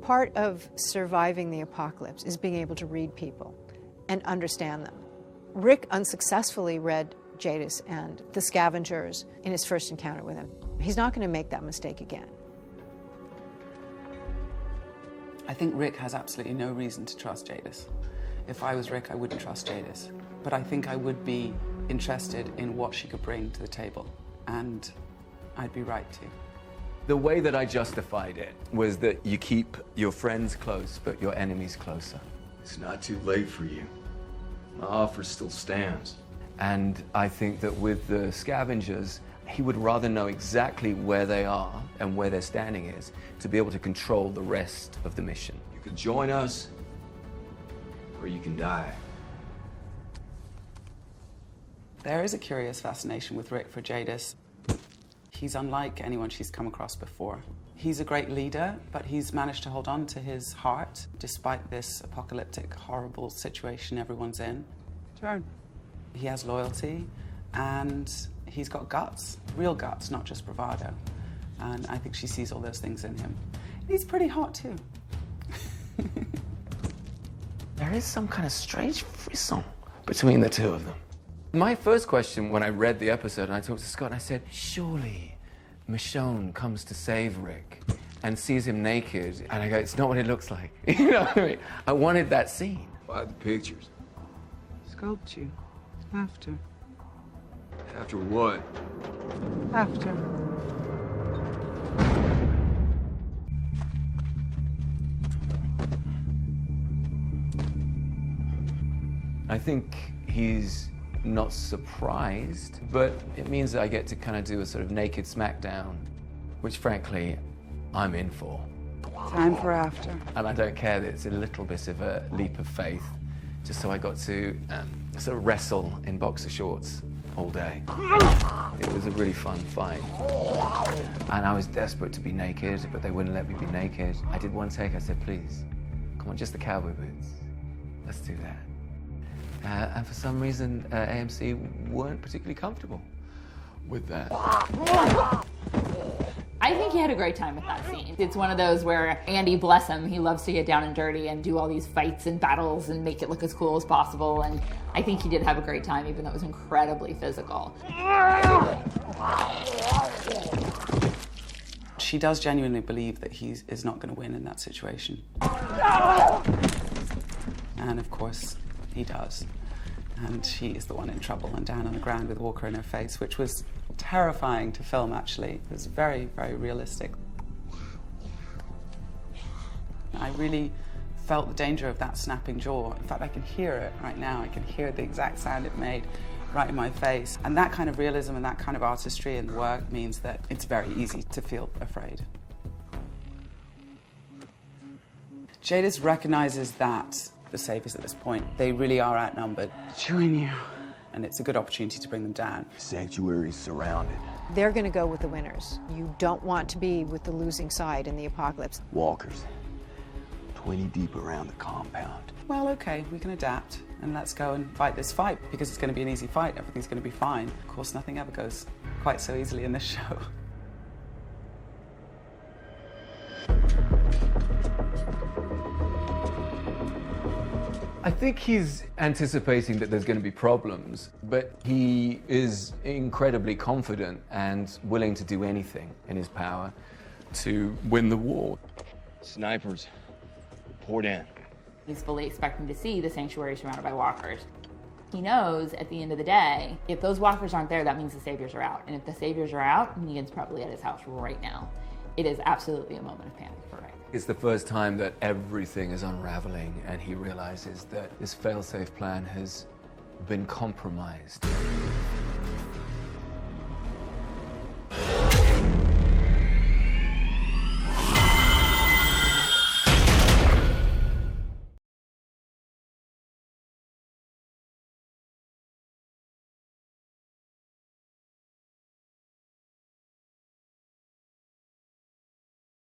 Part of surviving the apocalypse is being able to read people and understand them. Rick unsuccessfully read Jadis and the scavengers in his first encounter with him. He's not going to make that mistake again. I think Rick has absolutely no reason to trust Jadis. If I was Rick, I wouldn't trust Jadis. But I think I would be interested in what she could bring to the table. And I'd be right to. The way that I justified it was that you keep your friends close, but your enemies closer. It's not too late for you. My offer still stands. And I think that with the scavengers, he would rather know exactly where they are and where their standing is to be able to control the rest of the mission. You can join us, or you can die. There is a curious fascination with Rick for Jadis. He's unlike anyone she's come across before. He's a great leader, but he's managed to hold on to his heart despite this apocalyptic, horrible situation everyone's in. Turn. He has loyalty, and he's got guts, real guts, not just bravado. And I think she sees all those things in him. He's pretty hot, too. There is some kind of strange frisson between the two of them. My first question when I read the episode, and I talked to Scott, and I said, surely Michonne comes to save Rick and sees him naked, and I go, it's not what it looks like. You know what I mean? I wanted that scene. Why the pictures? Sculpt you. After. After what? After. I think he's not surprised, but it means that I get to kind of do a sort of naked smackdown, which frankly, I'm in for. Time for after. And I don't care that it's a little bit of a leap of faith, just so I got to sort of wrestle in boxer shorts all day. It was a really fun fight. And I was desperate to be naked, but they wouldn't let me be naked. I did one take, I said, please, come on, just the cowboy boots. Let's do that. And for some reason, AMC weren't particularly comfortable with that. I think he had a great time with that scene. It's one of those where Andy, bless him, he loves to get down and dirty and do all these fights and battles and make it look as cool as possible. And I think he did have a great time, even though it was incredibly physical. She does genuinely believe that he is not going to win in that situation. And of course, he does. And she is the one in trouble and down on the ground with Walker in her face, which was terrifying to film, actually. It was very, very realistic. I really felt the danger of that snapping jaw. In fact, I can hear it right now. I can hear the exact sound it made right in my face. And that kind of realism and that kind of artistry in the work means that it's very easy to feel afraid. Jadis recognizes that the saviors at this point, they really are outnumbered. Join you. And it's a good opportunity to bring them down. Sanctuary's surrounded. They're going to go with the winners. You don't want to be with the losing side in the apocalypse. Walkers, 20 deep around the compound. Well, okay, we can adapt, and let's go and fight this fight, because it's going to be an easy fight. Everything's going to be fine. Of course, nothing ever goes quite so easily in this show. I think he's anticipating that there's going to be problems, but he is incredibly confident and willing to do anything in his power to win the war. Snipers, poured in. He's fully expecting to see the sanctuary surrounded by walkers. He knows at the end of the day, if those walkers aren't there, that means the saviors are out. And if the saviors are out, Negan's probably at his house right now. It is absolutely a moment of panic for Rick. It's the first time that everything is unraveling and he realizes that this fail-safe plan has been compromised.